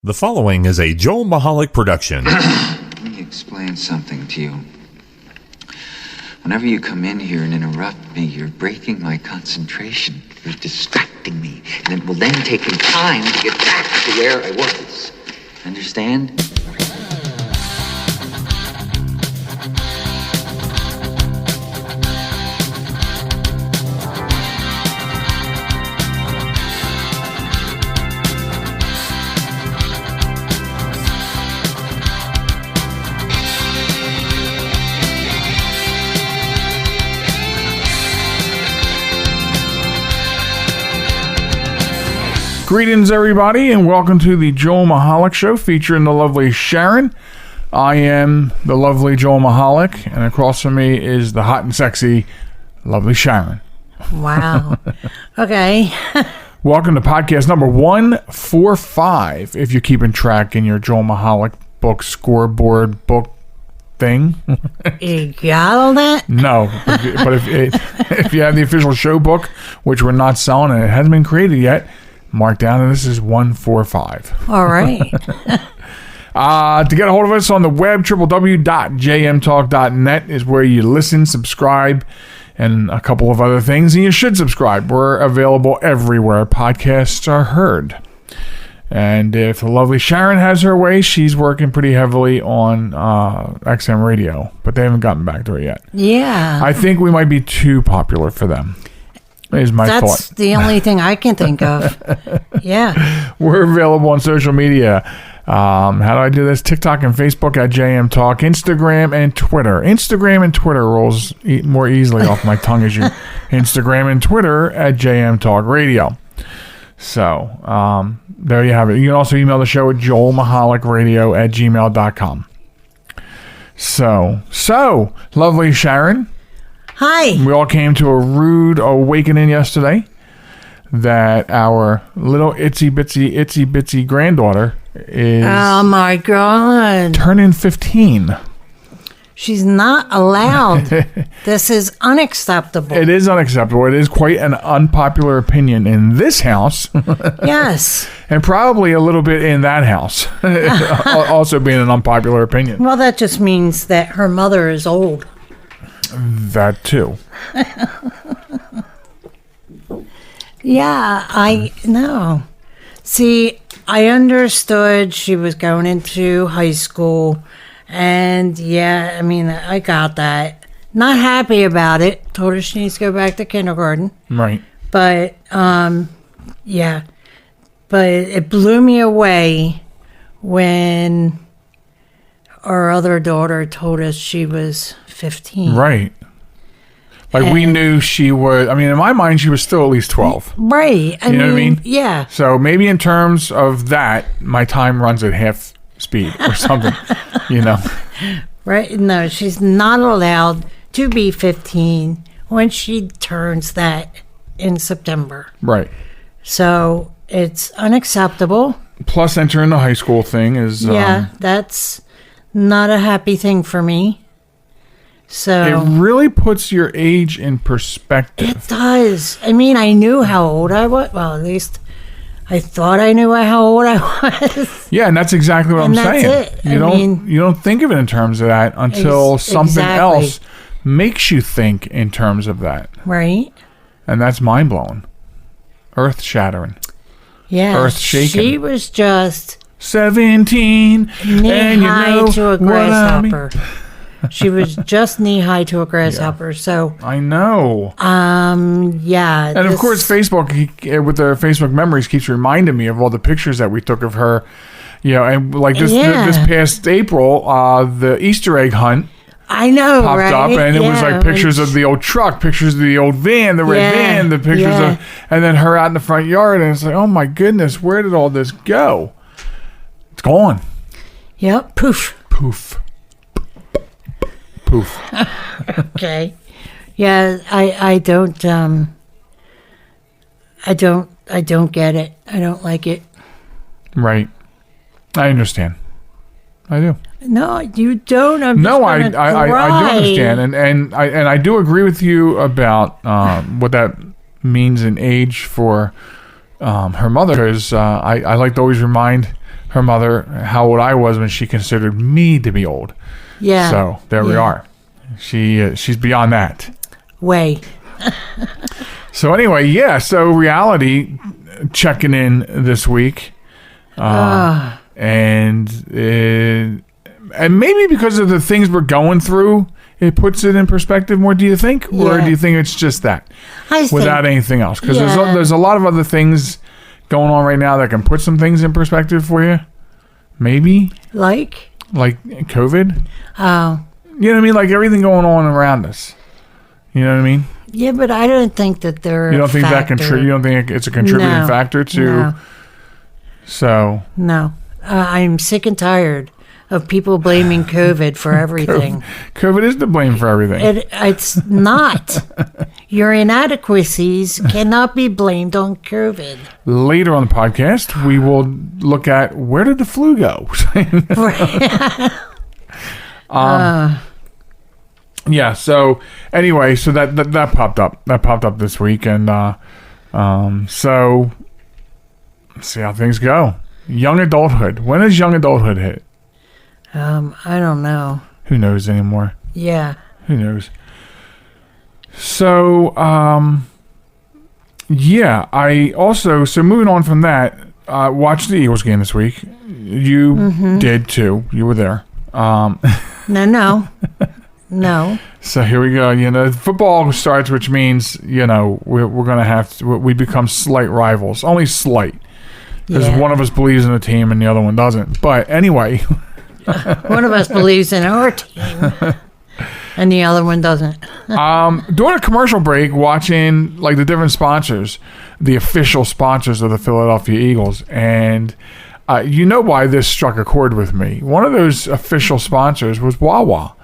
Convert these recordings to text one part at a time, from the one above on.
The following is a Joel Michalec production. Let me explain something to you. Whenever you come in here and interrupt me, you're breaking my concentration. You're distracting me. And it will then take me time to get back to where I was. Understand? Greetings, everybody, and welcome to the Joel Michalec Show featuring the lovely Sharen. I am the lovely Joel Michalec, and across from me is the hot and sexy lovely Sharen. Wow. Okay. Welcome to podcast number 145, if you're keeping track in your Joel Michalec book scoreboard book thing. You got all that? No, but if you have the official show book, which we're not selling and it hasn't been created yet, mark down, and this is 145. All right. To get a hold of us on the web, www.jmtalk.net is where you listen, subscribe, and a couple of other things. And you should subscribe. We're available everywhere podcasts are heard. And if the lovely Sharen has her way, she's working pretty heavily on XM radio, but they haven't gotten back to her yet. Yeah. I think we might be too popular for them. Is my thought. That's the only thing I can think of. Yeah. We're available on social media. How do I do this? TikTok and Facebook at JM Talk. Instagram and Twitter. Instagram and Twitter rolls more easily off my tongue as you. Instagram and Twitter at JM Talk Radio. So, there you have it. You can also email the show at joelmichalecradio@gmail.com. So, lovely Sharen. Hi. We all came to a rude awakening yesterday that our little itsy bitsy granddaughter is Oh my God. turning 15. She's not allowed. This is unacceptable. It is unacceptable. It is quite an unpopular opinion in this house. Yes. And probably a little bit in that house. Also being an unpopular opinion. Well, that just means that her mother is old. That too. Yeah, I know. See, I understood she was going into high school, and yeah, I mean, I got that. Not happy about it. Told her she needs to go back to kindergarten. Right. But, yeah. But it blew me away when our other daughter told us she was 15. Right. Like, we knew she was, I mean, in my mind, she was still at least 12. Right. You know what I mean? Yeah. So maybe in terms of that, my time runs at half speed or something, you know? Right. No, she's not allowed to be 15 when she turns that in September. Right. So it's unacceptable. Plus, entering the high school thing is... Yeah, that's not a happy thing for me. So it really puts your age in perspective. It does. I mean, I knew how old I was. Well, at least I thought I knew how old I was. Yeah, and that's exactly what I'm saying. It. You don't think of it in terms of that until something else makes you think in terms of that. Right. And that's mind blowing, earth shattering. Yeah, earth shaking. She was just 17, knee high to a grasshopper. She was just knee high to a grasshopper. Yeah. So I know. Yeah. And of course, Facebook with their Facebook memories keeps reminding me of all the pictures that we took of her. You know, and like this past April, the Easter egg hunt. I know, popped up, and it was like pictures of the old truck, pictures of the old van, the red van, the pictures of, and then her out in the front yard, and it's like, oh my goodness, where did all this go? It's gone. Yep. Poof. Poof. Poof. Okay. Yeah, I don't get it. I don't like it. Right. I understand. I do. No, you don't. I do understand, and I do agree with you about what that means in age for her mother, because I like to always remind her mother how old I was when she considered me to be old. Yeah. So there we are. She's beyond that. Way. So anyway, yeah. So reality checking in this week, and maybe because of the things we're going through, it puts it in perspective more. Do you think, or do you think it's just that without anything else? Because there's a lot of other things going on right now that can put some things in perspective for you. Maybe like COVID. Oh. You know what I mean? Like everything going on around us. You know what I mean? Yeah, but I don't think that they're. You don't think that you don't think it's a contributing factor to? No. So. No, I'm sick and tired of people blaming COVID for everything. COVID is to blame for everything. It's not. Your inadequacies cannot be blamed on COVID. Later on the podcast, we will look at where did the flu go. Yeah. So anyway, so that popped up. That popped up this week, and so let's see how things go. Young adulthood. When does young adulthood hit? I don't know. Who knows anymore? Yeah. Who knows? So, yeah, I also, so moving on from that, watched the Eagles game this week. You did too. You were there. No. So here we go. You know, football starts, which means, you know, we're going to have to, we become slight rivals. Only slight. Because one of us believes in the team and the other one doesn't. But anyway. One of us believes in our team and the other one doesn't. During a commercial break, watching like the different sponsors, the official sponsors of the Philadelphia Eagles, and you know why this struck a chord with me. One of those official sponsors was Wawa.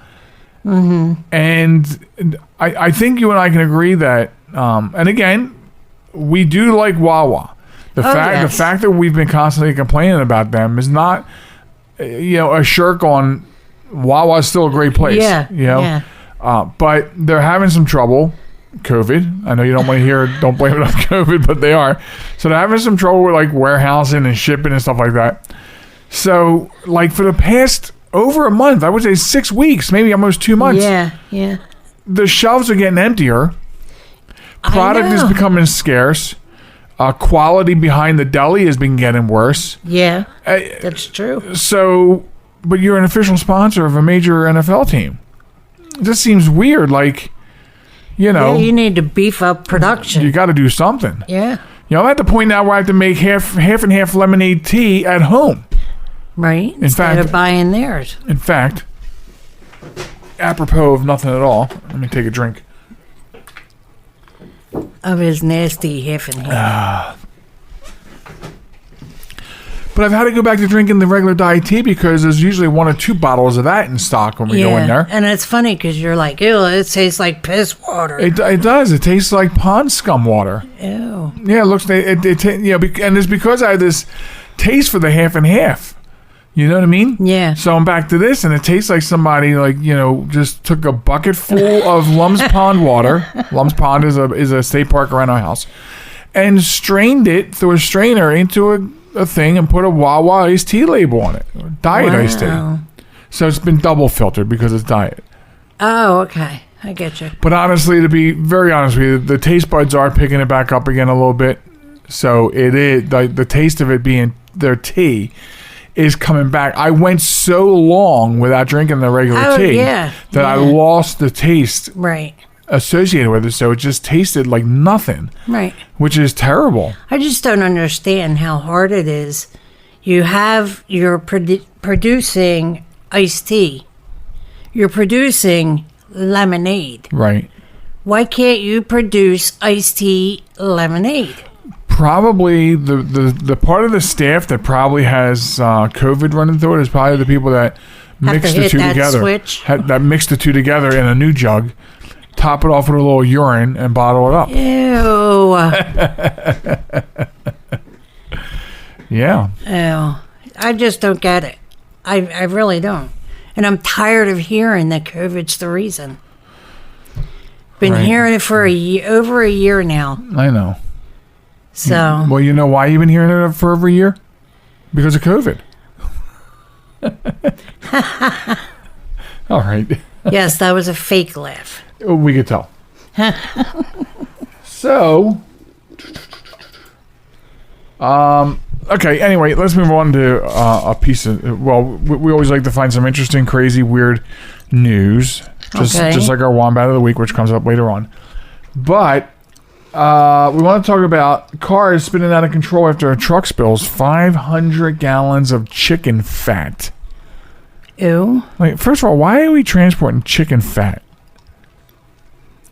Mm-hmm. And I think you and I can agree that, and again, we do like Wawa. The fact that we've been constantly complaining about them is not, you know, a shirk on Wawa's still a great place. Yeah. You know? But they're having some trouble. COVID. I know you don't want to hear, don't blame it on COVID, but they are. So they're having some trouble with like warehousing and shipping and stuff like that. So like for the past over a month, I would say 6 weeks, maybe almost 2 months. Yeah. The shelves are getting emptier. Product is becoming scarce. Quality behind the deli has been getting worse. Yeah, that's true. So, but you're an official sponsor of a major NFL team. This seems weird. Like, you know, you need to beef up production. You got to do something. Yeah. You know, I'm at the point now where I have to make half and half lemonade tea at home. Right. Instead of buying theirs. In fact, apropos of nothing at all, let me take a drink. Of his nasty half and half. But I've had to go back to drinking the regular diet tea because there's usually 1 or 2 bottles of that in stock when we go in there. And it's funny because you're like, ew, it tastes like piss water. It does. It tastes like pond scum water. Ew. Yeah, it looks. You know, and it's because I have this taste for the half and half. You know what I mean? Yeah. So I'm back to this, and it tastes like somebody, like, you know, just took a bucket full of Lum's Pond water. Lum's Pond is a state park around our house, and strained it through a strainer into a thing and put a Wawa iced tea label on it, diet iced tea. So it's been double filtered because it's diet. Oh, okay, I get you. But honestly, to be very honest with you, the taste buds are picking it back up again a little bit. So it is the taste of it being their tea is coming back. I went so long without drinking the regular tea that I lost the taste associated with it. So it just tasted like nothing. Right. Which is terrible. I just don't understand how hard it is. You're producing iced tea. You're producing lemonade. Right. Why can't you produce iced tea lemonade? Probably the part of the staff that probably has COVID running through it is probably the people that mix the two together. That mix the two together in a new jug, top it off with a little urine, and bottle it up. Ew. Yeah. Ew. I just don't get it. I really don't. And I'm tired of hearing that COVID's the reason. Been hearing it for over a year now. I know. So. Well, you know why you've been hearing it for over a year? Because of COVID. All right. Yes, that was a fake laugh. We could tell. So, okay, anyway, let's move on to a piece of, well, we always like to find some interesting, crazy, weird news, just like our Wombat of the Week, which comes up later on. But we want to talk about cars spinning out of control after a truck spills 500 gallons of chicken fat. Ew. Like, first of all, why are we transporting chicken fat?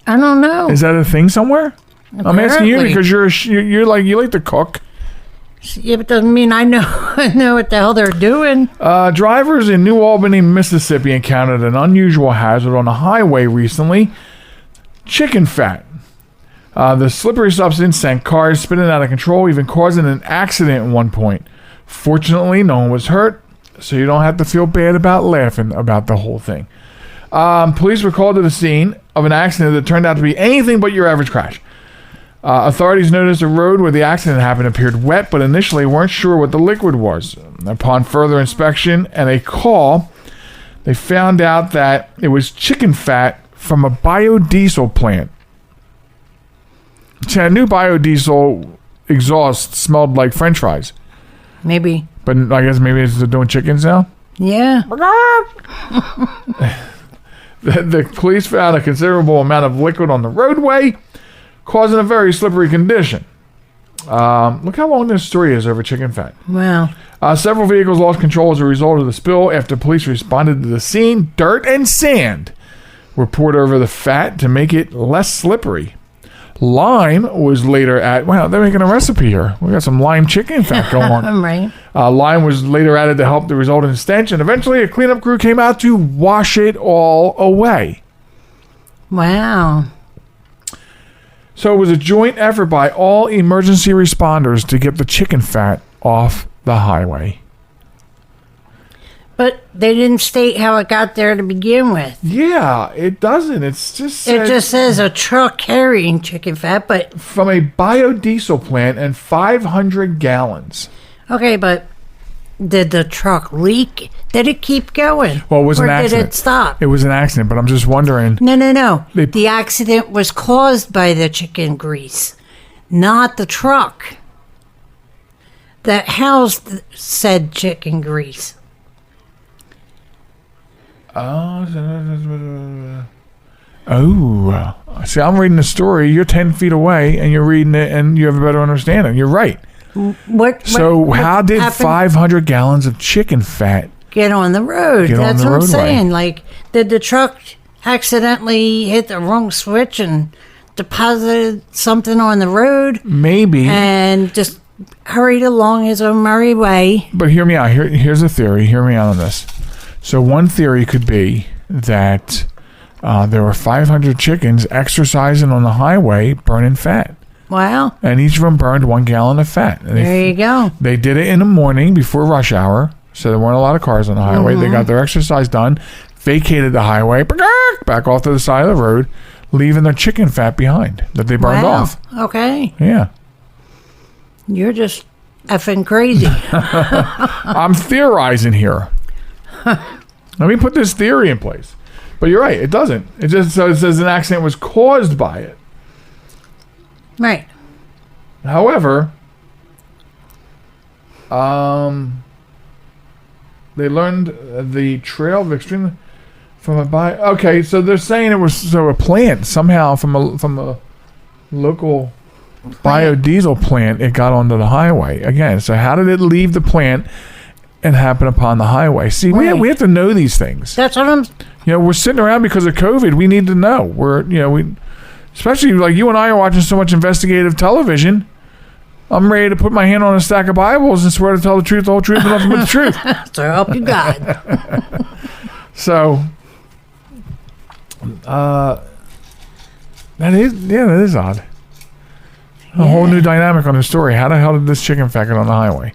I don't know. Is that a thing somewhere? Apparently. I'm asking you because you like to cook. Yeah, but doesn't mean I know what the hell they're doing. Drivers in New Albany, Mississippi encountered an unusual hazard on a highway recently. Chicken fat. The slippery substance sent cars spinning out of control, even causing an accident at one point. Fortunately, no one was hurt, so you don't have to feel bad about laughing about the whole thing. Police were called to the scene of an accident that turned out to be anything but your average crash. Authorities noticed the road where the accident happened appeared wet, but initially weren't sure what the liquid was. Upon further inspection and a call, they found out that it was chicken fat from a biodiesel plant. See, I knew biodiesel exhaust smelled like French fries. Maybe. But I guess maybe it's doing chickens now? Yeah. The police found a considerable amount of liquid on the roadway, causing a very slippery condition. Look how long this story is over chicken fat. Wow. Several vehicles lost control as a result of the spill. After police responded to the scene, dirt and sand were poured over the fat to make it less slippery. Lime was later added. Wow, they're making a recipe here. We got some lime chicken fat going on. Right. Lime was later added to help the resultant stench, and eventually a cleanup crew came out to wash it all away. Wow. So it was a joint effort by all emergency responders to get the chicken fat off the highway. But they didn't state how it got there to begin with. Yeah, it doesn't. It's just It just says a truck carrying chicken fat, but... from a biodiesel plant and 500 gallons. Okay, but did the truck leak? Did it keep going? Well, it was an accident. Or did it stop? It was an accident, but I'm just wondering. No. The accident was caused by the chicken grease, not the truck that housed said chicken grease. Oh, see, I'm reading the story. You're 10 feet away, and you're reading it, and you have a better understanding. You're right. How did happened? 500 gallons of chicken fat Get on the road? That's what I'm roadway? saying. Like, did the truck accidentally hit the wrong switch and deposited something on the road? Maybe. And just hurried along his own merry way. But hear me out. Here's a theory. Hear me out on this. So one theory could be that there were 500 chickens exercising on the highway burning fat. Wow. And each of them burned 1 gallon of fat. And There you go. They did it in the morning before rush hour, so there weren't a lot of cars on the highway. They got their exercise done, vacated the highway, back off to the side of the road, leaving their chicken fat behind that they burned off. Okay. Yeah. You're just effing crazy. I'm theorizing here. Let me put this theory in place. But you're right, it doesn't. It just says an accident was caused by it. Right. However, they learned the trail of extreme from a Okay, so they're saying it was a plant somehow from a local biodiesel plant. It got onto the highway again. So how did it leave the plant and happen upon the highway? See, Right. we have to know these things. That's what I'm... We're sitting around because of COVID. We need to know. Especially like you and I are watching so much investigative television. I'm ready to put my hand on a stack of Bibles and swear to tell the truth, the whole truth, and nothing but the truth. So help you God. So, that is odd. A whole new dynamic on the story. How the hell did this chicken fat get on the highway?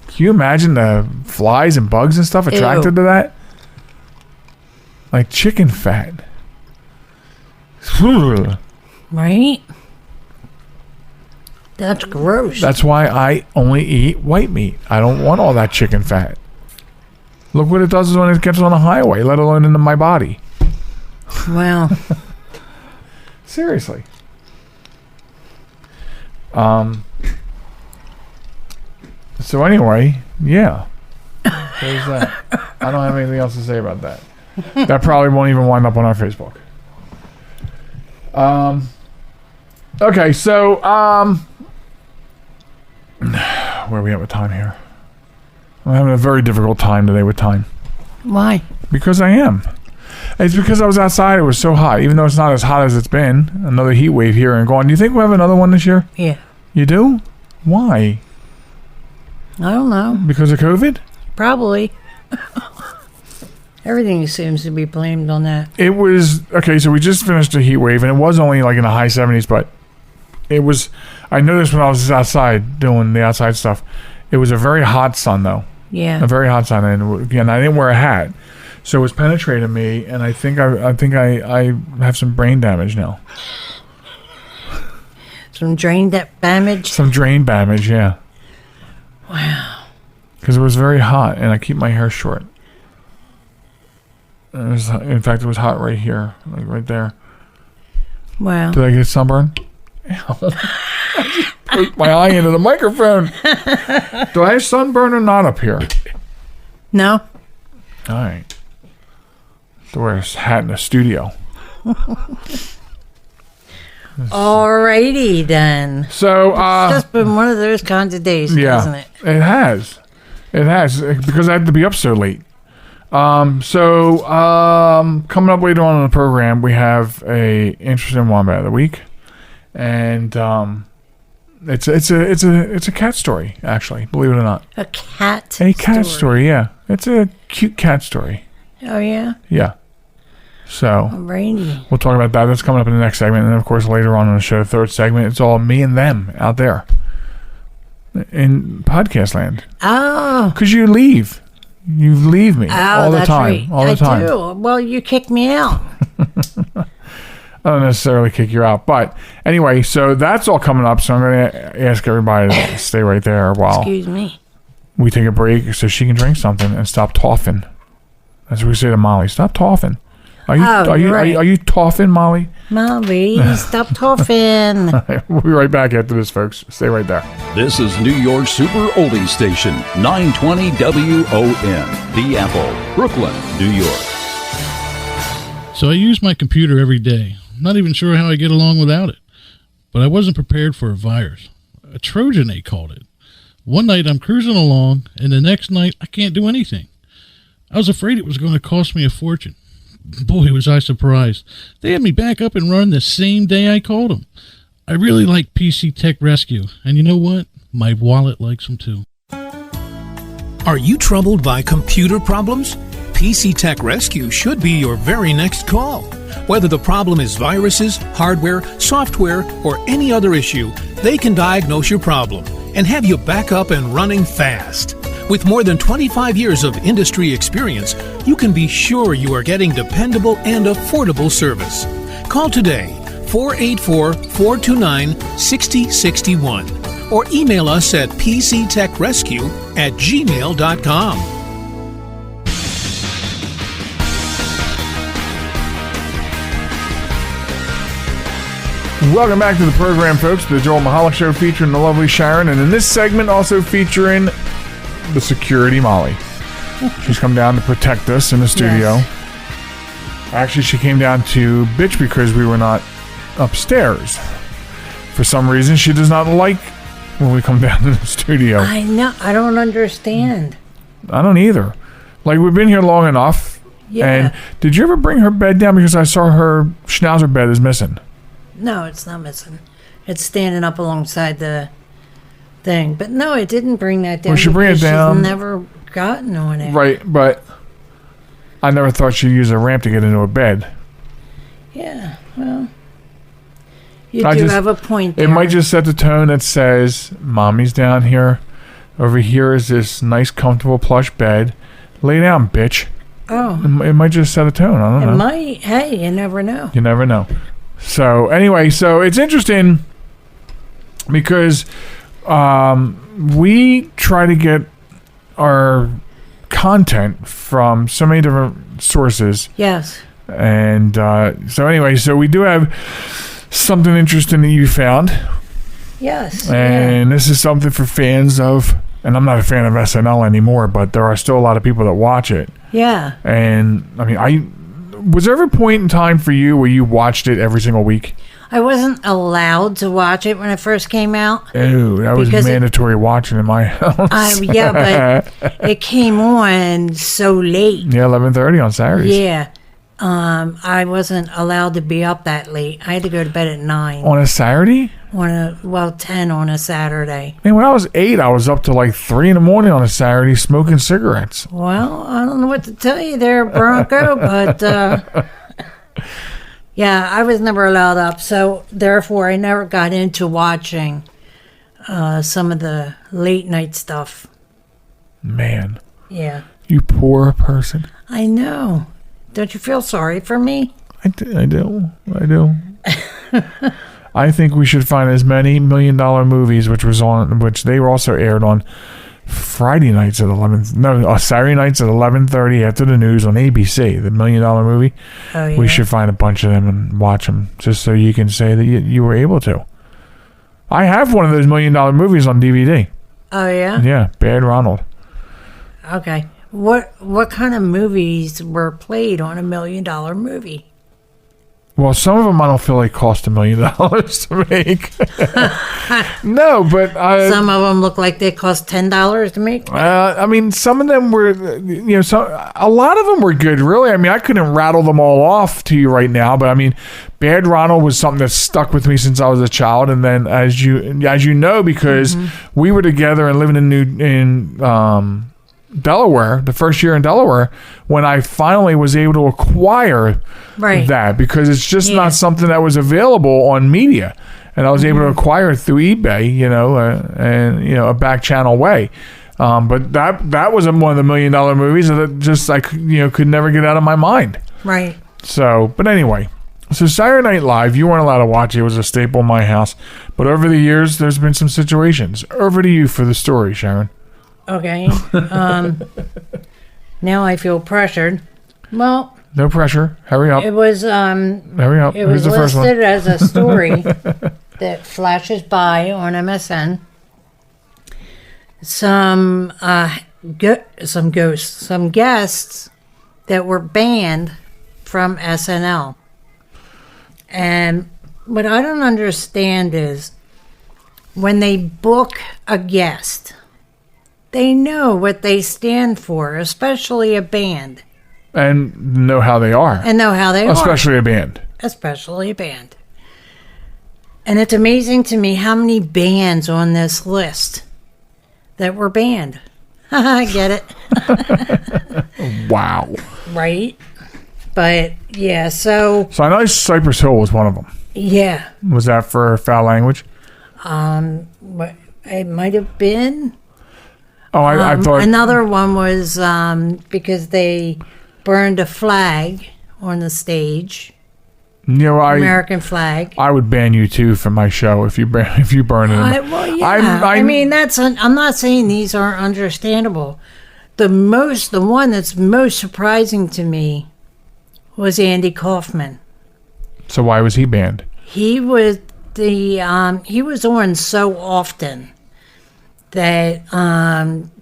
Can you imagine the flies and bugs and stuff attracted to that? Like chicken fat. Right? That's gross. That's why I only eat white meat. I don't want all that chicken fat. Look what it does when it gets on the highway, let alone into my body. Well. Seriously. So anyway, yeah. There's that. I don't have anything else to say about that. That probably won't even wind up on our Facebook. Okay, so where are we at with time here? I'm having a very difficult time today with time. Why? Because I am. It's because I was outside. It was so hot, even though it's not as hot as it's been. Another heat wave here and gone. Do you think we'll have another one this year? Yeah. You do? Why? I don't know. Because of COVID? Probably. Everything seems to be blamed on that. It was, okay, so we just finished a heat wave, and it was only like in the high 70s, but it was, I noticed when I was outside doing the outside stuff, it was a very hot sun, though. Yeah. A very hot sun, and again, I didn't wear a hat, so it was penetrating me, and I think I have some brain damage now. Some drain damage? Some drain damage, yeah. Wow. Because it was very hot, and I keep my hair short. In fact, it was hot right here, like right there. Wow. Did I get sunburn? Ow. I just poked my eye into the microphone. Do I have sunburn or not up here? No. All right. To wear a hat in the studio. Alrighty then. So, it's just been one of those kinds of days, hasn't it? It has. It has, because I had to be up so late. Coming up later on in the program, we have a interesting Wombat of the week, and it's a cat story, actually, believe it or not. A cat story, yeah. It's a cute cat story. Oh yeah. Yeah. So Alrighty. We'll talk about that. That's coming up in the next segment, and then of course later on in the show, third segment, it's all me and them out there in podcast land. Oh. Because you leave. You leave me all the time. Right. All the time. I do. Well, you kicked me out. I don't necessarily kick you out. But anyway, so that's all coming up. So I'm going to ask everybody to stay right there while Excuse me. we take a break so she can drink something and stop toffing. That's what we say to Molly. Stop toffing. Are you toffing, Molly? Molly, stop toffing. We'll be right back after this, folks. Stay right there. This is New York's Super Oldie Station, 920 WON, The Apple, Brooklyn, New York. So I use my computer every day. I'm not even sure how I get along without it. But I wasn't prepared for a virus. A Trojan, they called it. One night I'm cruising along, and the next night I can't do anything. I was afraid it was going to cost me a fortune. Boy, was I surprised. They had me back up and run the same day I called them. I really like PC Tech Rescue, and you know what? My wallet likes them too. Are you troubled by computer problems? PC Tech Rescue should be your very next call. Whether the problem is viruses, hardware, software, or any other issue, they can diagnose your problem and have you back up and running fast. With more than 25 years of industry experience, you can be sure you are getting dependable and affordable service. Call today, 484-429-6061, or email us at pctechrescue@gmail.com. Welcome back to the program, folks. The Joel Michalec Show featuring the lovely Sharen, and in this segment also featuring the security Molly. She's come down to protect us in the studio. Yes. Actually, she came down to bitch because we were not upstairs. For some reason, she does not like when we come down to the studio. I know. I don't understand. I don't either. Like, we've been here long enough. Yeah. And did you ever bring her bed down? Because I saw her schnauzer bed is missing. No, it's not missing. It's standing up alongside the thing. But no, I didn't bring that down. Well, she bring it down. She's never gotten on it. Right, but I never thought she'd use a ramp to get into a bed. Yeah, well, you have a point there. It might just set the tone that says, Mommy's down here. Over here is this nice, comfortable, plush bed. Lay down, bitch. Oh. It might just set a tone. I don't know. It might. Hey, you never know. You never know. So, anyway, so it's interesting because we try to get our content from so many different sources. Yes. And so anyway, so we do have something interesting that you found. Yes. And this is something for fans of, and I'm not a fan of SNL anymore, but there are still a lot of people that watch it. Yeah. And I mean, was there ever a point in time for you where you watched it every single week? I wasn't allowed to watch it when it first came out. Oh, that was mandatory watching in my house. Yeah, but it came on so late. Yeah, 11:30 on Saturdays. Yeah. I wasn't allowed to be up that late. I had to go to bed at 9. On a Saturday? 10 on a Saturday. Man, when I was 8, I was up to like 3 in the morning on a Saturday smoking cigarettes. Well, I don't know what to tell you there, Bronco, but yeah, I was never allowed up. So therefore, I never got into watching some of the late night stuff. Man. Yeah. You poor person. I know. Don't you feel sorry for me? I do. I think we should find as many $1 million movies, which they were also aired on Friday nights at Saturday nights at 11:30 after the news on ABC. The $1 million movie. Oh yeah. We should find a bunch of them and watch them, just so you can say that you were able to. I have one of those $1 million movies on DVD. Oh yeah. Yeah, Bad Ronald. Okay. What kind of movies were played on $1 million movie? Well, some of them I don't feel like cost $1 million to make. No, but some of them look like they cost $10 to make. I mean, some of them were, a lot of them were good. Really, I mean, I couldn't rattle them all off to you right now, but I mean, Bad Ronald was something that stuck with me since I was a child, and then as you know, because we were together and living in Delaware, the first year in Delaware, when I finally was able to acquire that, because it's just not something that was available on media, and I was able to acquire it through eBay, and a back channel way. But that was one of the $1 million movies that just I could never get out of my mind. Right. So, but anyway, so Saturday Night Live, you weren't allowed to watch it. It was a staple in my house. But over the years, there's been some situations. Over to you for the story, Sharen. Okay. Now I feel pressured. Well, no pressure. Hurry up. It was hurry up. It was listed as a story that flashes by on MSN. Some guests that were banned from SNL. And what I don't understand is when they book a guest, they know what they stand for, especially a band. And know how they are. Especially a band. Especially a band. And it's amazing to me how many bands on this list that were banned. I get it. Wow. Right? But, yeah, so I know Cypress Hill was one of them. Yeah. Was that for foul language? It might have been. Oh, I thought... Another one was because they burned a flag on the stage. American flag. I would ban you too from my show if you burn it. Well, yeah. I mean, I'm not saying these aren't understandable. The one that's most surprising to me was Andy Kaufman. So why was he banned? He was he was on so often that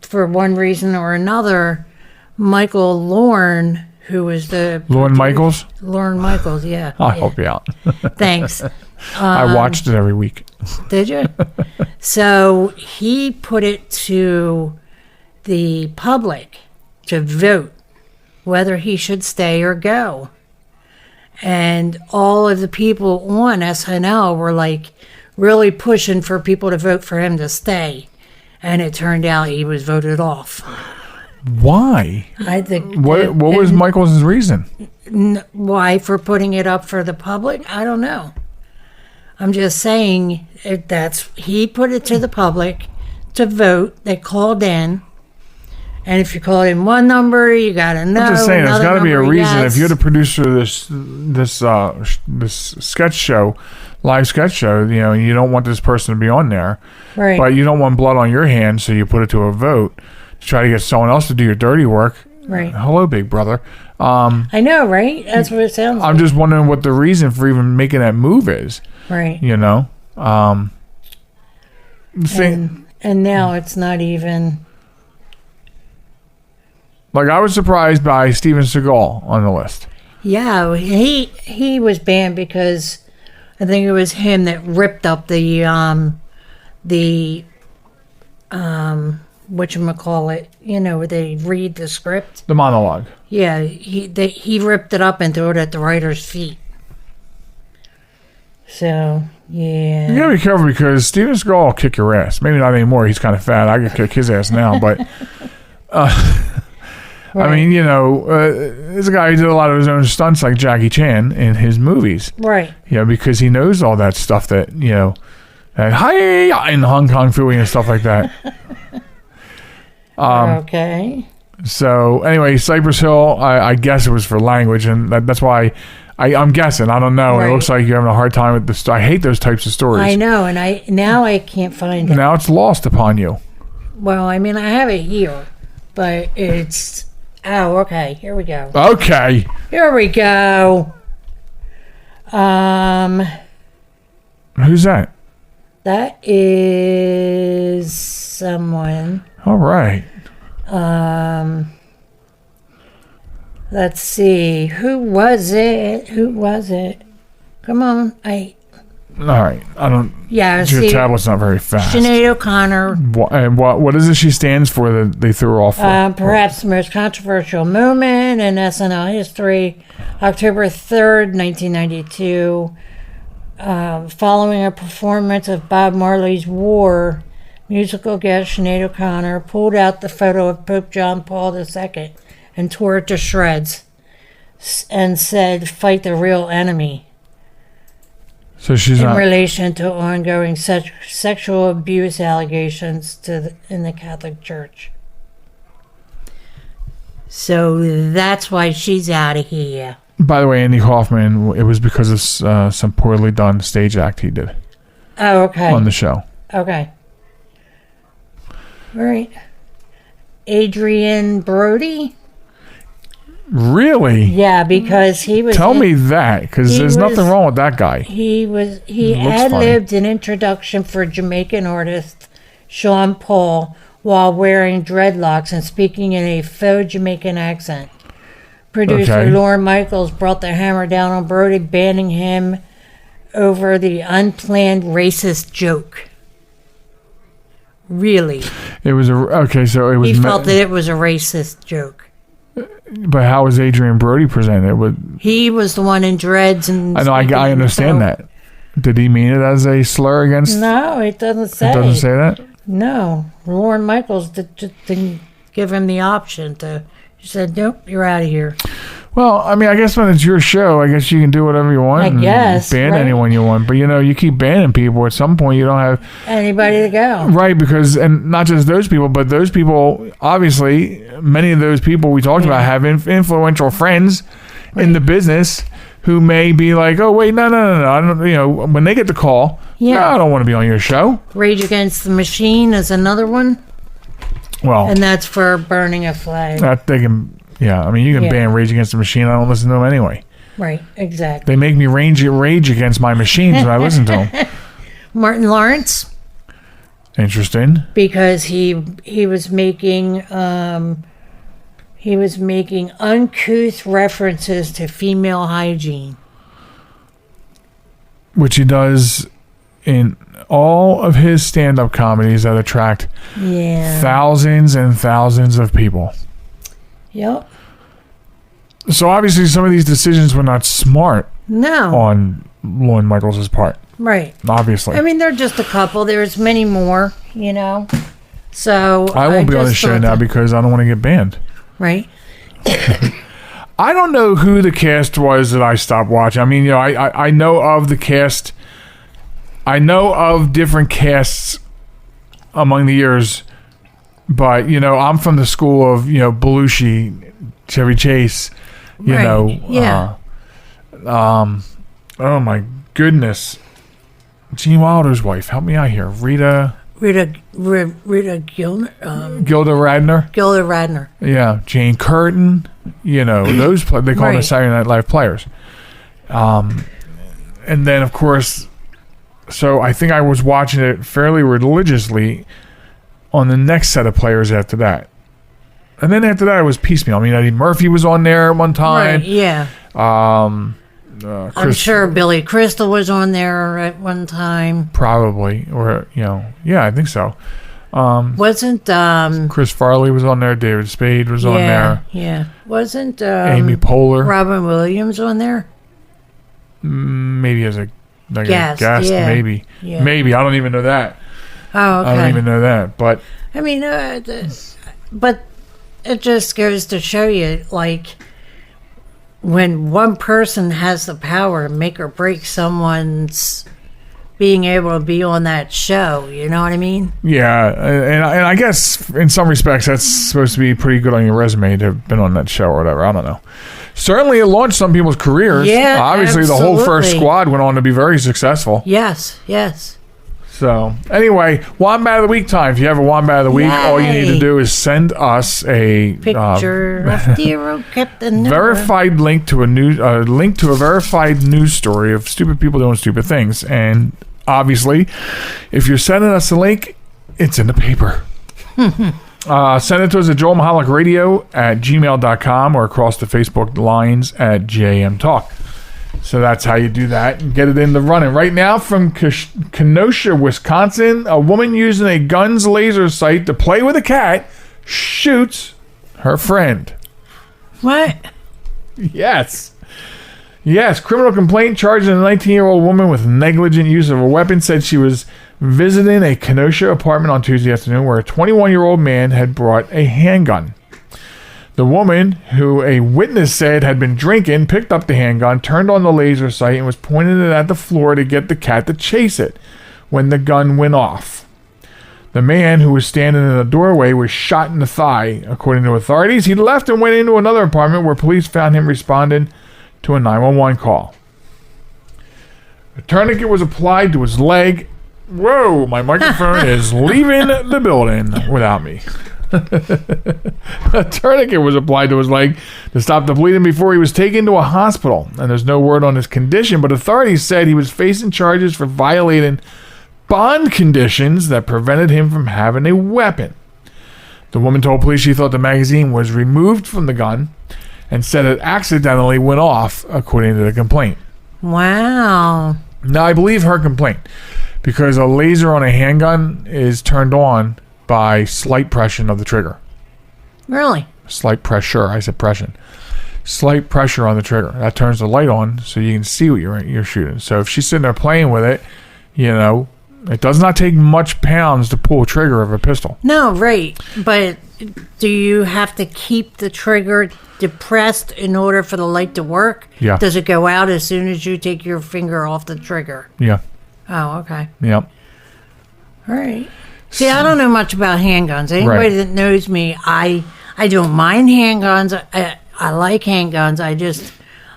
for one reason or another, Michael Lorne, who was the Lorne Michaels, yeah. I'll help you out. Thanks. I watched it every week. Did you? So he put it to the public to vote whether he should stay or go. And all of the people on SNL were like really pushing for people to vote for him to stay. And it turned out he was voted off. Why? I think. What was Michael's reason? Why for putting it up for the public? I don't know. I'm just saying he put it to the public to vote. They called in. And if you called in one number, you got to know. I'm just saying, there's got to be a reason. Yes. If you're the producer of this sketch show, live sketch show, you don't want this person to be on there. Right. But you don't want blood on your hands, so you put it to a vote. try to get someone else to do your dirty work. Right. Hello, big brother. I know, right? That's what it sounds like. I'm just wondering what the reason for even making that move is. Right. You know? And now it's not even... Like, I was surprised by Steven Seagal on the list. Yeah, he was banned because I think it was him that ripped up the whatchamacallit, where they read the script. The monologue. Yeah, he ripped it up and threw it at the writer's feet. So, yeah. You gotta be careful because Steven Seagal will kick your ass. Maybe not anymore. He's kind of fat. I could kick his ass now, but... Right. I mean, this a guy who did a lot of his own stunts like Jackie Chan in his movies. Right. Because he knows all that stuff that, that hi in Hong Kong Phooey and stuff like that. Okay. So, anyway, Cypress Hill, I guess it was for language, and that's why I'm guessing. I don't know. Right. It looks like you're having a hard time with this. I hate those types of stories. I know, and I can't find it. Now it's lost upon you. Well, I mean, I have it here, but it's... Oh, okay. Here we go. Okay. Here we go. Who's that? That is someone. All right. Let's see. Who was it? Come on. All right. I don't... Yeah, Your tablet's not very fast. Sinead O'Connor. What is it she stands for that they threw her off for? Perhaps the most controversial moment in SNL history, October 3rd, 1992. Following a performance of Bob Marley's War, musical guest Sinead O'Connor pulled out the photo of Pope John Paul II and tore it to shreds and said, "Fight the real enemy." So she's in not... relation to ongoing sexual abuse allegations in the Catholic Church. So that's why she's out of here. By the way, Andy Kaufman, it was because of some poorly done stage act he did. Oh, okay. On the show. Okay. All right. Adrian Brody? Really? Yeah, because he was... Tell me that, because there's nothing wrong with that guy. He ad-libbed an introduction for Jamaican artist Sean Paul while wearing dreadlocks and speaking in a faux Jamaican accent. Producer Lorne Michaels brought the hammer down on Brody, banning him over the unplanned racist joke. Really? It was so it was... He felt that it was a racist joke. But how was Adrian Brody presented? He was the one in dreads and... I know, I understand that. Did he mean it as a slur against... No, it doesn't say. It doesn't say that? No. Lorne Michaels didn't give him the option to... He said, nope, you're out of here. Well, I mean, I guess when it's your show, I guess you can do whatever you want. I guess. Ban anyone you want. But, you keep banning people. At some point, you don't have... anybody to go. Right, because... And not just those people, but those people... Obviously, many of those people we talked about have influential friends in the business who may be like, oh, wait, no. I don't, when they get the call, no, I don't want to be on your show. Rage Against the Machine is another one. Well... And that's for burning a flag. They can... Yeah, I mean, you can ban Rage Against the Machine. I don't listen to them anyway. Right, exactly. They make me rage against my machines when I listen to them. Martin Lawrence. Interesting. Because he was making uncouth references to female hygiene. Which he does in all of his stand-up comedies that attract thousands and thousands of people. Yep. So obviously some of these decisions were not smart. No. On Lorne Michaels' part. Right. Obviously. I mean, they're just a couple. There's many more, So I won't be on the show now because I don't want to get banned. Right. I don't know who the cast was that I stopped watching. I mean, I know of the cast. I know of different casts among the years. But, I'm from the school of, Belushi, Chevy Chase, Yeah. Oh, my goodness. Gene Wilder's wife. Help me out here. Rita. Gilda Radner. Gilda Radner. Yeah, Jane Curtin. You know, those they call them Saturday Night Live players. And then, of course, so I think I was watching it fairly religiously on the next set of players after that. And then after that, it was piecemeal. I mean, Eddie Murphy was on there at one time. Right, yeah. I'm sure Billy Crystal was on there at one time. Probably. Or, you know, yeah, I think so. Wasn't... Chris Farley was on there. David Spade was on there. Yeah. Wasn't... Amy Poehler. Robin Williams on there? Maybe as a guest. Yeah. Maybe. Yeah. Maybe. I don't even know that. Oh, okay. I don't even know that. But... I mean, but it just goes to show you, like, when one person has the power to make or break someone's being able to be on that show, you know what I mean? Yeah, and I guess in some respects that's supposed to be pretty good on your resume to have been on that show or whatever. I don't know. Certainly it launched some people's careers. Yeah, obviously absolutely. The whole first squad went on to be very successful. Yes. So, anyway, Wombat of the Week time. If you have a Wombat of the Week, all you need to do is send us a picture of the hero Captain verified link to a verified news story of stupid people doing stupid things. And obviously, if you're sending us a link, it's in the paper. Send it to us at joelmichalecradio@gmail.com or across the Facebook lines at JM Talk. So that's how you do that and get it in the running. Right now from Kenosha, Wisconsin, a woman using a gun's laser sight to play with a cat shoots her friend. What? Yes. Criminal complaint charging a 19-year-old woman with negligent use of a weapon said she was visiting a Kenosha apartment on Tuesday afternoon where a 21-year-old man had brought a handgun. The woman, who a witness said had been drinking, picked up the handgun, turned on the laser sight, and was pointing it at the floor to get the cat to chase it when the gun went off. The man, who was standing in the doorway, was shot in the thigh. According to authorities, he left and went into another apartment where police found him responding to a 911 call. A tourniquet was applied to his leg. Whoa, my microphone is leaving the building without me. A tourniquet was applied to his leg to stop the bleeding before he was taken to a hospital, and there's no word on his condition, but authorities said he was facing charges for violating bond conditions that prevented him from having a weapon. The woman told police she thought the magazine was removed from the gun and said it accidentally went off, according to the complaint. Wow. Now, I believe her complaint, because a laser on a handgun is turned on by slight pressure of the trigger. Really? Slight pressure. I said pressure. Slight pressure on the trigger. That turns the light on so you can see what you're shooting. So if she's sitting there playing with it, you know, it does not take much pounds to pull a trigger of a pistol. No, right. But do you have to keep the trigger depressed in order for the light to work? Yeah. Does it go out as soon as you take your finger off the trigger? Yeah. Oh, okay. Yep. All right. See, I don't know much about handguns. Anybody that knows me, I don't mind handguns. I like handguns. I just,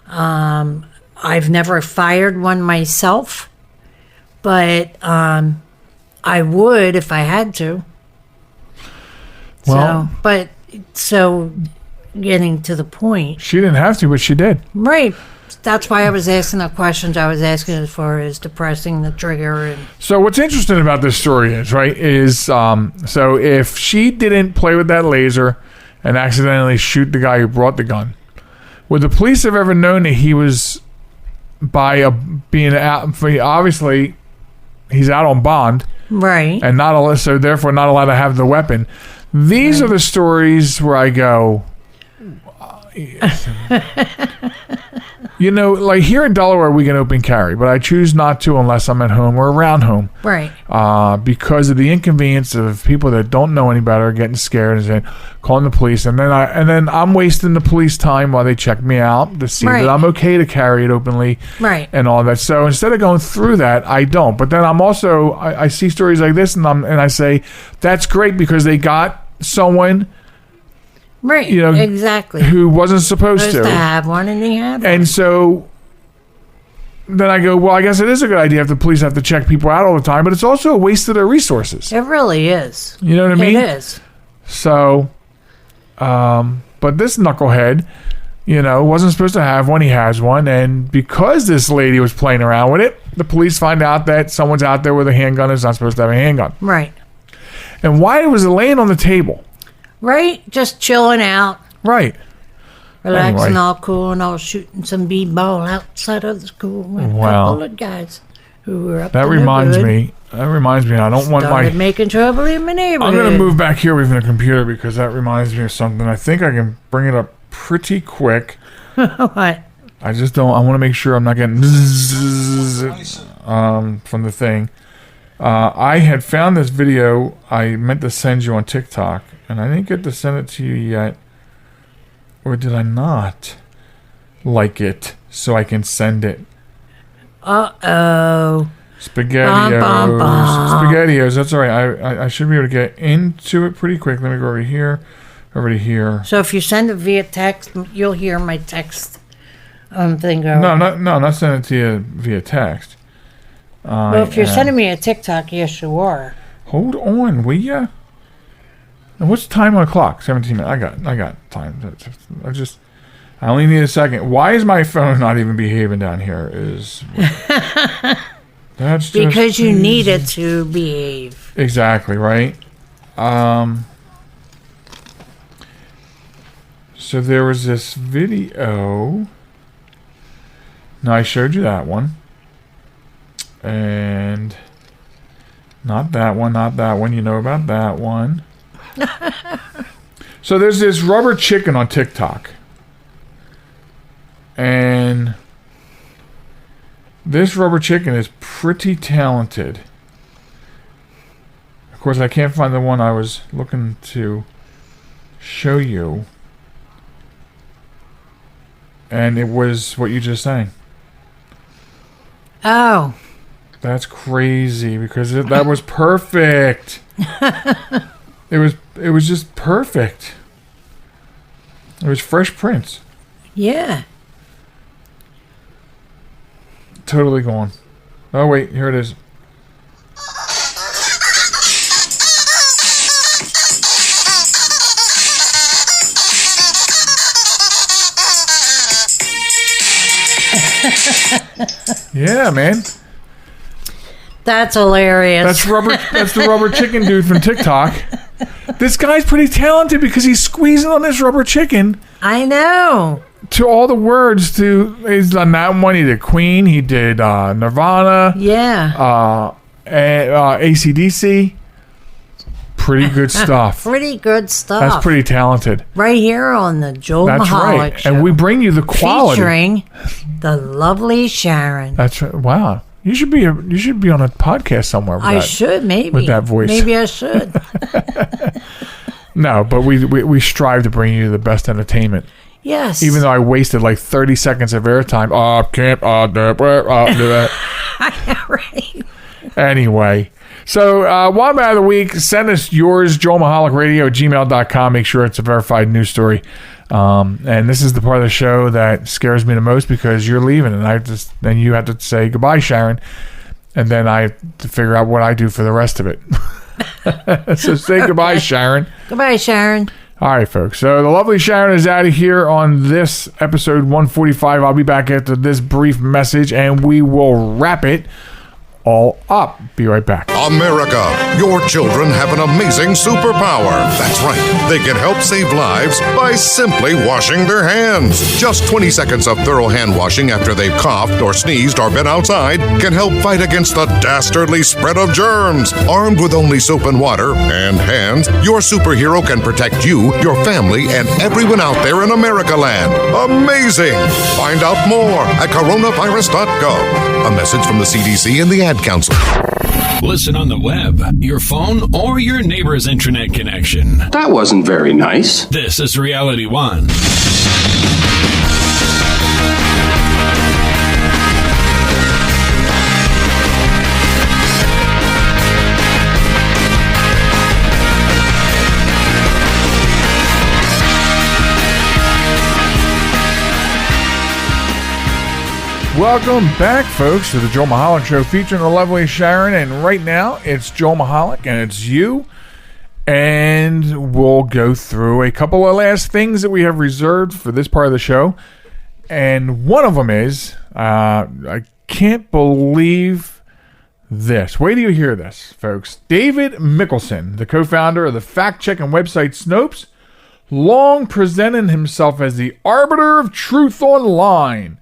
I've never fired one myself, but I would if I had to. Well, so getting to the point. She didn't have to, but she did. Right. That's why I was asking the questions I was asking as far as depressing the trigger. And so what's interesting about this story is, so if she didn't play with that laser and accidentally shoot the guy who brought the gun, would the police have ever known that he was being out? Obviously, he's out on bond, right? And so therefore not allowed to have the weapon. These are the stories where I go. You know, like here in Delaware, we can open carry, but I choose not to unless I'm at home or around home. Right. Because of the inconvenience of people that don't know any better getting scared and saying, calling the police, and then I'm wasting the police time while they check me out to see that I'm okay to carry it openly, right, and all that. So instead of going through that, I don't. But then I'm also I see stories like this, and I say that's great because they got someone. Right, you know, exactly. Who wasn't supposed to have one, and he had one. And so, then I go, well, I guess it is a good idea if the police have to check people out all the time, but it's also a waste of their resources. It really is. You know what I mean? It is. So, but this knucklehead, wasn't supposed to have one. He has one. And because this lady was playing around with it, the police find out that someone's out there with a handgun and is not supposed to have a handgun. Right. And why was it laying on the table? Right. Just chilling out. Right. Relaxing, Anyway. all cool, and all shooting some b-ball outside of the school with a Wow. couple of guys who were up That to no reminds good. me. I don't want Started making trouble in my neighborhood. I'm going to move back here with the computer because that reminds me of something. I think I can bring it up pretty quick. What? I just don't. I want to make sure I'm not getting from the thing. I had found this video I meant to send you on TikTok, and I didn't get to send it to you yet. Or did I not like it so I can send it? Uh-oh. SpaghettiOs. Bum, bum, bum. SpaghettiOs. That's all right. I should be able to get into it pretty quick. Let me go over here. Over to here. So if you send it via text, you'll hear my text thing go. No, not sending it to you via text. Well, if you're sending me a TikTok, yes, you are. Hold on, will ya? And what's the time on the clock? 17 minutes. I got time. I only need a second. Why is my phone not even behaving down here? That's just Because you need it to behave. Exactly, right? So there was this video. Now I showed you that one. And not that one. You know about that one. So there's this rubber chicken on TikTok. And this rubber chicken is pretty talented. Of course, I can't find the one I was looking to show you. And it was what you just sang. Oh. That's crazy because that was perfect. It was just perfect. It was Fresh Prince. Yeah. Totally gone. Oh wait, here it is. Yeah, man. That's hilarious. That's the rubber chicken dude from TikTok. This guy's pretty talented because he's squeezing on this rubber chicken I know. to all the words. He's done that one. He did Queen. He did Nirvana. Yeah. And AC/DC. Pretty good stuff. Pretty good stuff. That's pretty talented. Right here on the Joel That's Michalec right. Show. And we bring you the quality. Featuring the lovely Sharen. That's right. Wow. You should be on a podcast somewhere with I that. should, maybe. with that voice. Maybe I should. No, but we strive to bring you the best entertainment. Yes. Even though I wasted like 30 seconds of airtime. Do that. Right. Anyway. So, Wombat of the Week, send us yours, joelmahalicradio@gmail.com. Make sure it's a verified news story. And this is the part of the show that scares me the most because you're leaving, and then you have to say goodbye, Sharen, and then I have to figure out what I do for the rest of it. So say goodbye, Sharen. Goodbye, Sharen. All right, folks. So the lovely Sharen is out of here on this episode 145. I'll be back after this brief message, and we will wrap it all up. Be right back. America, your children have an amazing superpower. That's right. They can help save lives by simply washing their hands. Just 20 seconds of thorough hand washing after they've coughed or sneezed or been outside can help fight against the dastardly spread of germs. Armed with only soap and water and hands, your superhero can protect you, your family, and everyone out there in America land. Amazing! Find out more at coronavirus.gov. A message from the CDC and the Ad Council. Listen on the web, your phone, or your neighbor's internet connection. That wasn't very nice. This is Reality One. Welcome back, folks, to the Joel Michalec Show featuring the lovely Sharen. And right now, it's Joel Michalec and it's you. And we'll go through a couple of last things that we have reserved for this part of the show. And one of them is, I can't believe this. Wait till you hear this, folks. David Michalec, the co-founder of the fact-checking website Snopes, long presented himself as the arbiter of truth online,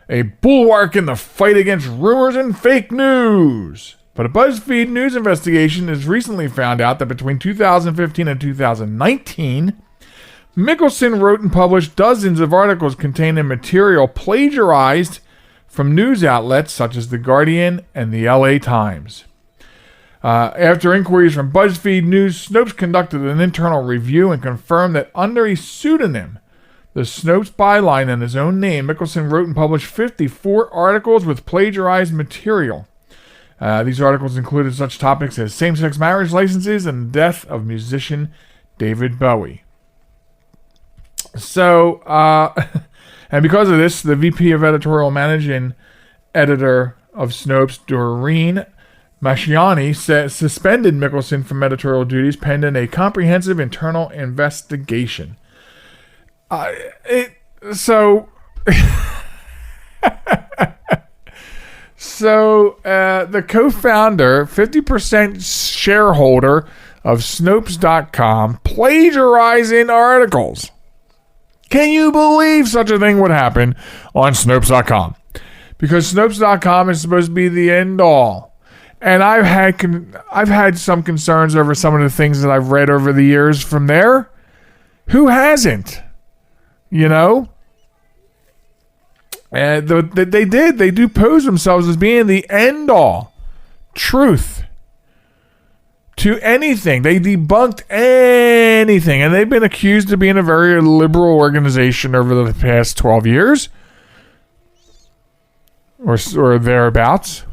a bulwark in the fight against rumors and fake news. But a BuzzFeed news investigation has recently found out that between 2015 and 2019, Michalec wrote and published dozens of articles containing material plagiarized from news outlets such as The Guardian and the LA Times. After inquiries from BuzzFeed News, Snopes conducted an internal review and confirmed that under a pseudonym, the Snopes byline and his own name, Michalec wrote and published 54 articles with plagiarized material. These articles included such topics as same-sex marriage licenses and the death of musician David Bowie. So, and because of this, the VP of Editorial Managing Editor of Snopes, Doreen Masciani, suspended Michalec from editorial duties pending a comprehensive internal investigation. So the co-founder, 50% shareholder of Snopes.com, plagiarizing articles. Can you believe such a thing would happen on Snopes.com? Because Snopes.com is supposed to be the end all. And I've had some concerns over some of the things that I've read over the years from there. Who hasn't? You know? And they do pose themselves as being the end all truth to anything. They debunked anything, and they've been accused of being a very liberal organization over the past 12 years or thereabouts.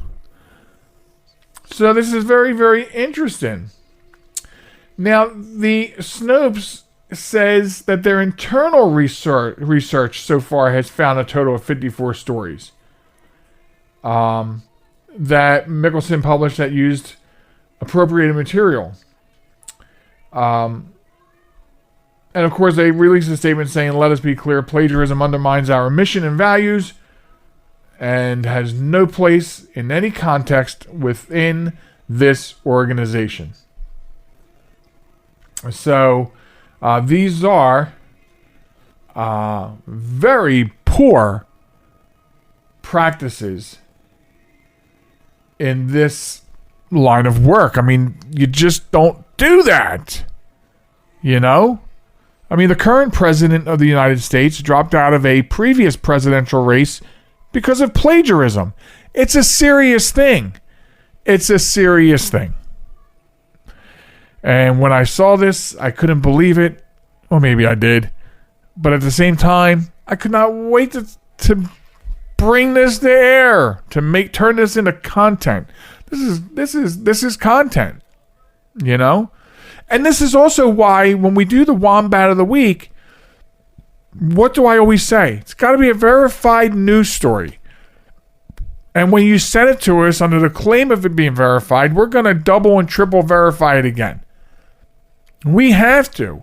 So this is very, very interesting. Now, the Snopes says that their internal research so far has found a total of 54 stories that Michalec published that used appropriated material. And of course, they released a statement saying, "Let us be clear, plagiarism undermines our mission and values and has no place in any context within this organization." So, these are very poor practices in this line of work. I mean, you just don't do that. You know? I mean, the current president of the United States dropped out of a previous presidential race because of plagiarism. It's a serious thing. It's a serious thing. And when I saw this, I couldn't believe it. Well, maybe I did. But at the same time, I could not wait to bring this to air, to turn this into content. This is content, you know? And this is also why when we do the Wombat of the Week, what do I always say? It's got to be a verified news story. And when you send it to us under the claim of it being verified, we're going to double and triple verify it again. We have to,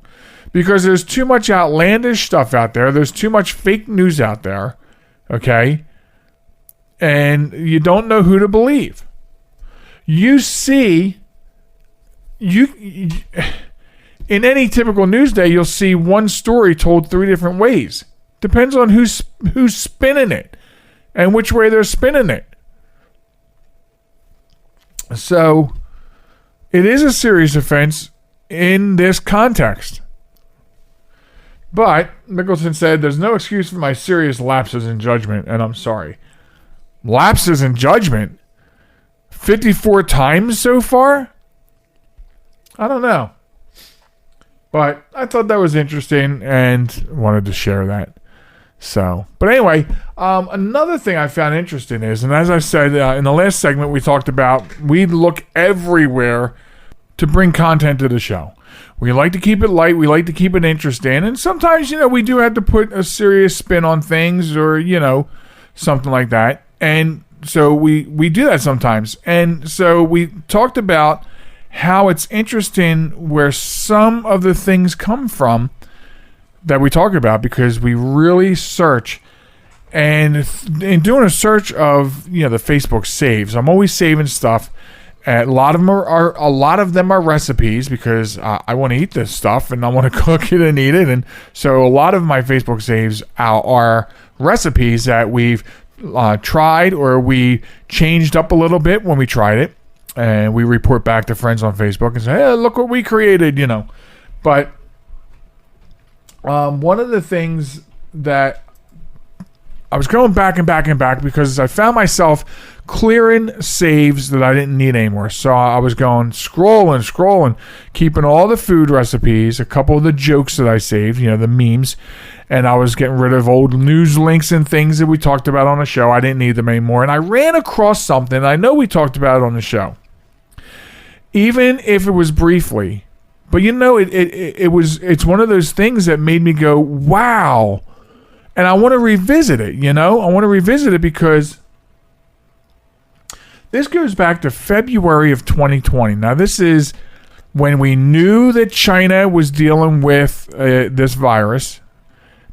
because there's too much outlandish stuff out there. There's too much fake news out there, okay? And you don't know who to believe. You see, in any typical news day, you'll see one story told 3 different ways. Depends on who's spinning it and which way they're spinning it. So, it is a serious offense in this context. But Michalec said, "There's no excuse for my serious lapses in judgment," and I'm sorry. Lapses in judgment? 54 times so far? I don't know. But I thought that was interesting and wanted to share that. So, but anyway, another thing I found interesting is, and as I said in the last segment, we talked about we look everywhere to bring content to the show. We like to keep it light. We like to keep it interesting. And sometimes, we do have to put a serious spin on things, or, something like that. And so we do that sometimes. And so we talked about how it's interesting where some of the things come from that we talk about, because we really search. And in doing a search of, the Facebook saves, I'm always saving stuff. And a lot of them are recipes, because I want to eat this stuff and I want to cook it and eat it. And so a lot of my Facebook saves are recipes that we've tried, or we changed up a little bit when we tried it, and we report back to friends on Facebook and say, hey, look what we created, But one of the things that I was going back and back because I found myself clearing saves that I didn't need anymore. So I was going scrolling, keeping all the food recipes, a couple of the jokes that I saved, the memes, and I was getting rid of old news links and things that we talked about on the show. I didn't need them anymore. And I ran across something. I know we talked about it on the show, even if it was briefly. But it's one of those things that made me go, wow. And I want to revisit it, I want to revisit it because this goes back to February of 2020. Now, this is when we knew that China was dealing with this virus,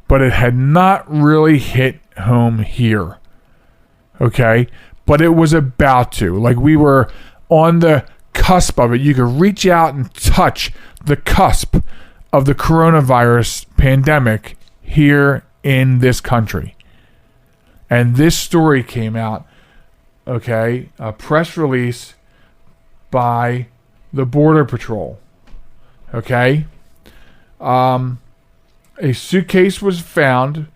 but it had not really hit home here. Okay? But it was about to. Like, we were on the cusp of it. You could reach out and touch the cusp of the coronavirus pandemic here in this country. And this story came out, okay, a press release by the Border Patrol, okay. A suitcase was found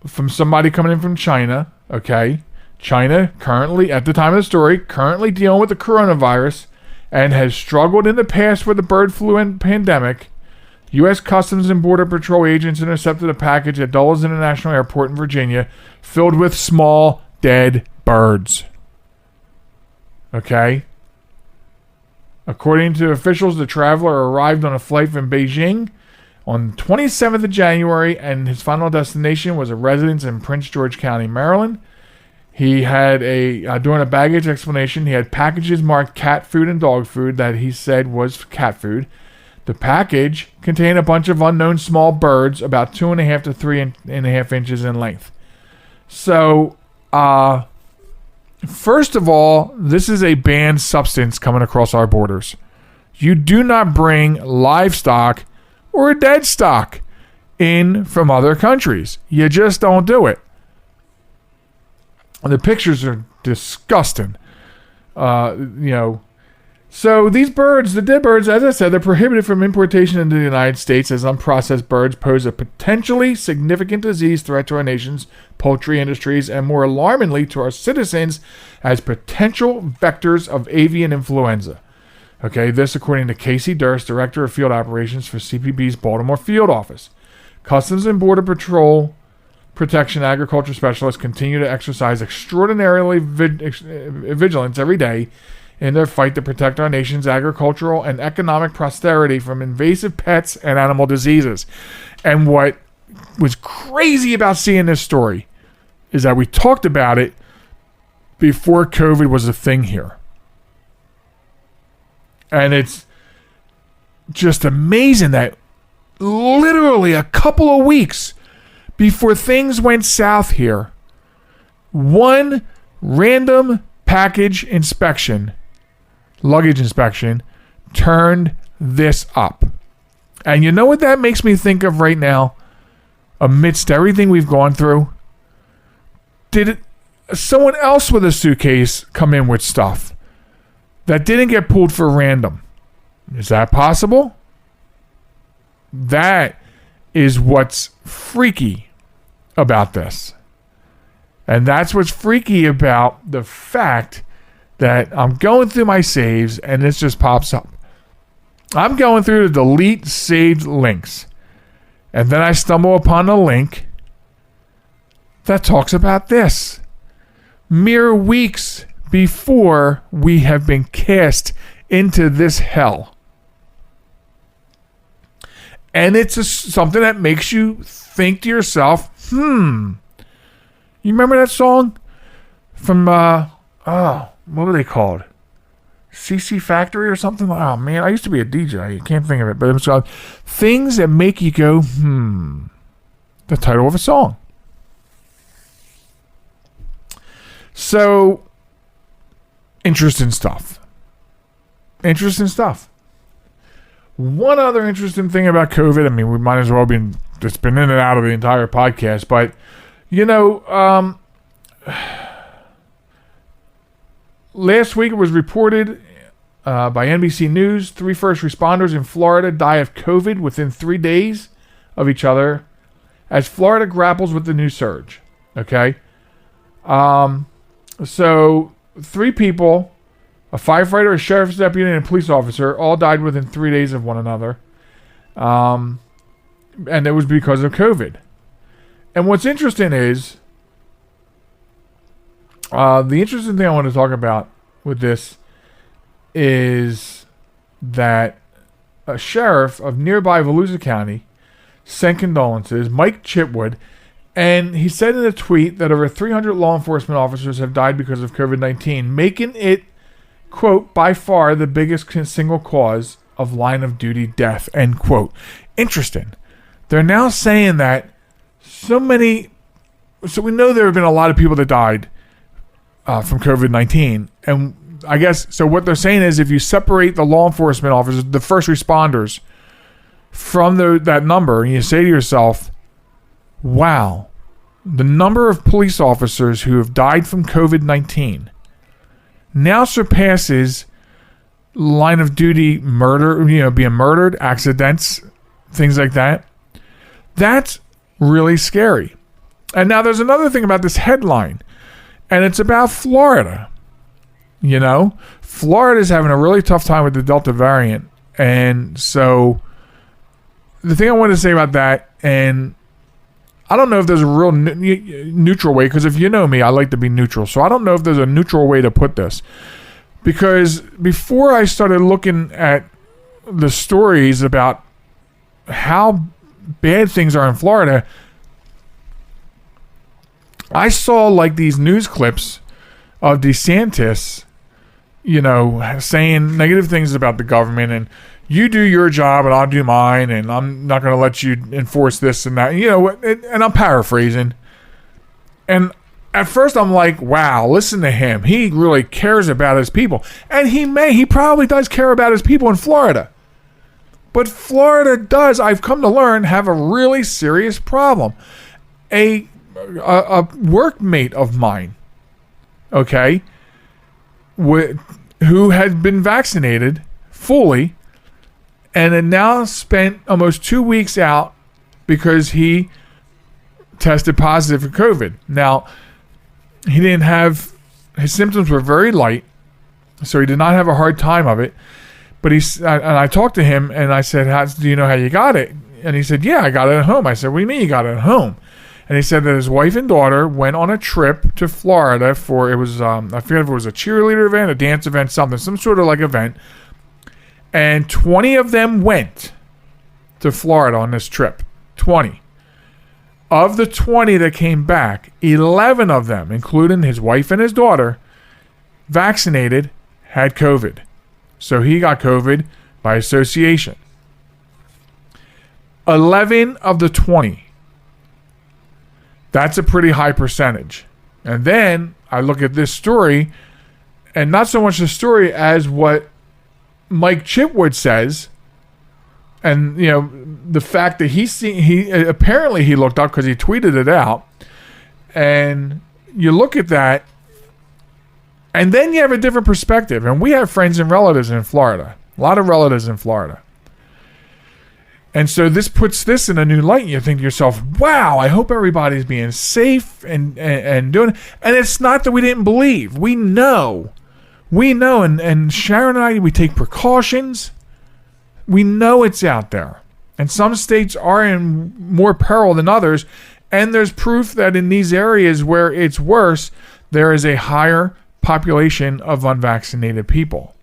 from somebody coming in from China, okay. China currently, at the time of the story, currently dealing with the coronavirus and has struggled in the past with the bird flu pandemic. U.S. Customs and Border Patrol agents intercepted a package at Dulles International Airport in Virginia filled with small, dead birds. Okay? According to officials, the traveler arrived on a flight from Beijing on 27th of January, and his final destination was a residence in Prince George County, Maryland. He had during a baggage explanation, he had packages marked cat food and dog food that he said was cat food. The package contained a bunch of unknown small birds, about 2.5 to 3.5 inches in length. So, first of all, this is a banned substance coming across our borders. You do not bring livestock or dead stock in from other countries. You just don't do it. The pictures are disgusting. So these birds, the dead birds, as I said, they're prohibited from importation into the United States, as unprocessed birds pose a potentially significant disease threat to our nation's poultry industries, and more alarmingly to our citizens, as potential vectors of avian influenza. Okay, this according to Casey Durst, Director of Field Operations for CPB's Baltimore Field Office. Customs and Border Patrol Protection Agriculture Specialists continue to exercise extraordinarily vigilance every day in their fight to protect our nation's agricultural and economic prosperity from invasive pets and animal diseases. And what was crazy about seeing this story is that we talked about it before COVID was a thing here. And it's just amazing that literally a couple of weeks before things went south here, one random luggage inspection, turned this up. And you know what that makes me think of right now? Amidst everything we've gone through, did someone else with a suitcase come in with stuff that didn't get pulled for random? Is that possible? That is what's freaky about this. And that's what's freaky about the fact that I'm going through my saves and this just pops up. I'm going through to delete saved links. And then I stumble upon a link that talks about this. Mere weeks before we have been cast into this hell. And it's something that makes you think to yourself, You remember that song from what were they called? CC Factory or something? Oh man, I used to be a DJ. I can't think of it, but it was called Things That Make You Go, the title of a song. So, interesting stuff. One other interesting thing about COVID, I mean, we might as well be, it's been in and out of the entire podcast, but, last week it was reported by NBC News, 3 first responders in Florida die of COVID within 3 days of each other as Florida grapples with the new surge. Okay? So, 3 people, a firefighter, a sheriff's deputy, and a police officer, all died within 3 days of one another. And it was because of COVID. And what's interesting is, the interesting thing I want to talk about with this is that a sheriff of nearby Volusia County sent condolences, Mike Chitwood, and he said in a tweet that over 300 law enforcement officers have died because of COVID-19, making it, quote, by far the biggest single cause of line of duty death, end quote. Interesting. They're now saying that so we know there have been a lot of people that died from COVID-19, and I guess, so what they're saying is if you separate the law enforcement officers, the first responders, from that number, and you say to yourself, wow, the number of police officers who have died from COVID-19 now surpasses line of duty murder, being murdered, accidents, things like that. That's really scary. And now there's another thing about this headline, and it's about Florida. Florida's having a really tough time with the Delta variant. And so the thing I want to say about that, and I don't know if there's a real neutral way, because if you know me, I like to be neutral. So I don't know if there's a neutral way to put this. Because before I started looking at the stories about how bad things are in Florida, I saw like these news clips of DeSantis, saying negative things about the government, and you do your job and I'll do mine, and I'm not going to let you enforce this and that. And I'm paraphrasing. And at first I'm like, wow, listen to him. He really cares about his people. And he probably does care about his people in Florida. But Florida does, I've come to learn, have a really serious problem. A workmate of mine, okay, who had been vaccinated fully and had now spent almost 2 weeks out because he tested positive for COVID. Now, his symptoms were very light, so he did not have a hard time of it. But and I talked to him and I said, do you know how you got it? And he said, yeah, I got it at home. I said, what do you mean you got it at home? And he said that his wife and daughter went on a trip to Florida for, it was, I forget if it was a cheerleader event, a dance event, something, some sort of like event. And 20 of them went to Florida on this trip. 20. Of the 20 that came back, 11 of them, including his wife and his daughter, vaccinated, had COVID. So he got COVID by association. 11 of the 20. That's a pretty high percentage. And then I look at this story, and not so much the story as what Mike Chitwood says, and the fact that he apparently he looked up because he tweeted it out, and you look at that, and then you have a different perspective. And we have friends and relatives in Florida, a lot of relatives in Florida. And so this puts this in a new light, and you think to yourself, wow, I hope everybody's being safe and doing it. And it's not that we didn't believe. We know. And Sharen and I, we take precautions. We know it's out there. And some states are in more peril than others. And there's proof that in these areas where it's worse, there is a higher population of unvaccinated people.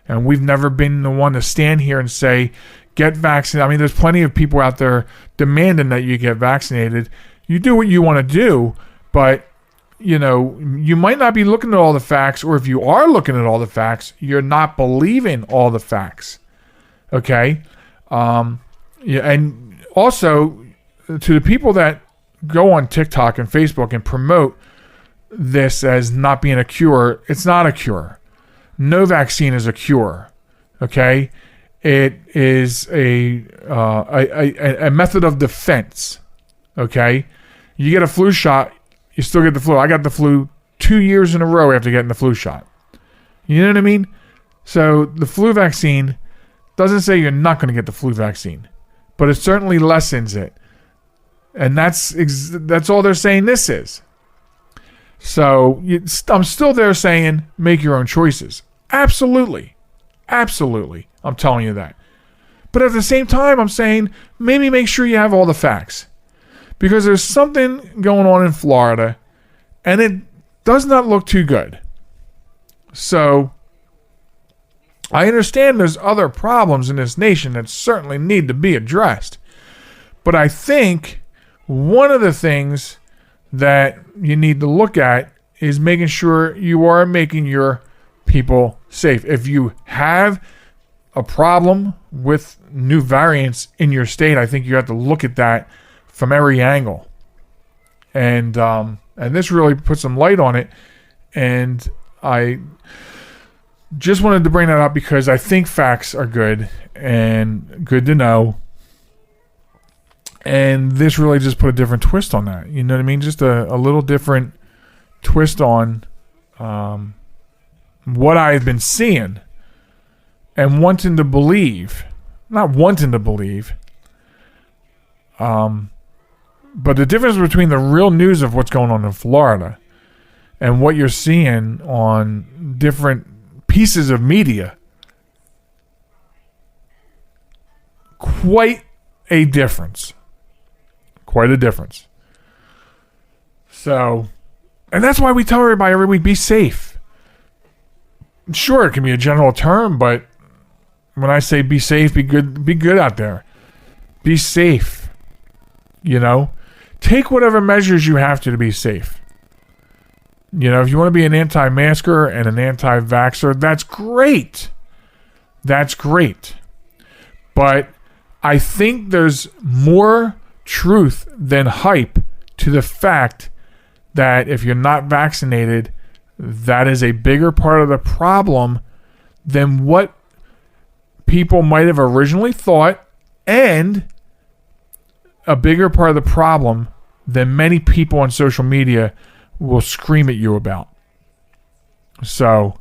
And we've never been the one to stand here and say, get vaccinated. I mean, there's plenty of people out there demanding that you get vaccinated. You do what you want to do, But, you might not be looking at all the facts, or if you are looking at all the facts, you're not believing all the facts. Okay? And also, to the people that go on TikTok and Facebook and promote this as not being a cure, it's not a cure. No vaccine is a cure. Okay? It is a method of defense. Okay? You get a flu shot, you still get the flu. I got the flu 2 years in a row after getting the flu shot. You know what I mean? So the flu vaccine doesn't say you're not going to get the flu vaccine, but it certainly lessens it. And that's all they're saying this is. So I'm still there saying make your own choices. Absolutely. Absolutely. I'm telling you that. But at the same time, I'm saying maybe make sure you have all the facts. Because there's something going on in Florida, and it does not look too good. So, I understand there's other problems in this nation that certainly need to be addressed. But I think one of the things that you need to look at is making sure you are making your people safe. If you have a problem with new variants in your state, I think you have to look at that from every angle, and this really put some light on it, and I just wanted to bring that up because I think facts are good and good to know, and this really just put a different twist on that. You know what I mean? Just a little different twist on what I've been seeing and wanting to believe, not wanting to believe. But the difference between the real news of what's going on in Florida and what you're seeing on different pieces of media, quite a difference. Quite a difference. So, and that's why we tell everybody every week, be safe. Sure, it can be a general term, but when I say be safe, be good out there. Be safe. Take whatever measures you have to be safe. If you want to be an anti-masker and an anti-vaxxer, that's great. That's great. But I think there's more truth than hype to the fact that if you're not vaccinated, that is a bigger part of the problem than what people might have originally thought, and a bigger part of the problem than many people on social media will scream at you about. So,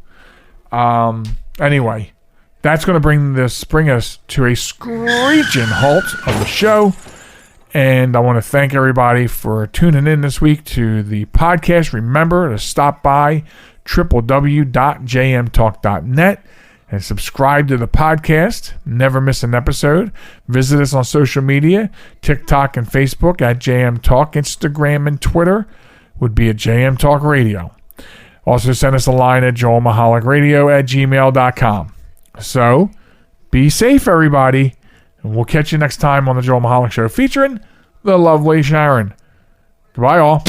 anyway, that's going to bring us to a screeching halt of the show. And I want to thank everybody for tuning in this week to the podcast. Remember to stop by www.jmtalk.net and subscribe to the podcast. Never miss an episode. Visit us on social media, TikTok and Facebook at JM Talk. Instagram and Twitter would be at JM Talk Radio. Also send us a line at joelmahalicradio@gmail.com. So, be safe, everybody. And we'll catch you next time on the Joel Michalec Show featuring the lovely Sharen. Goodbye, all.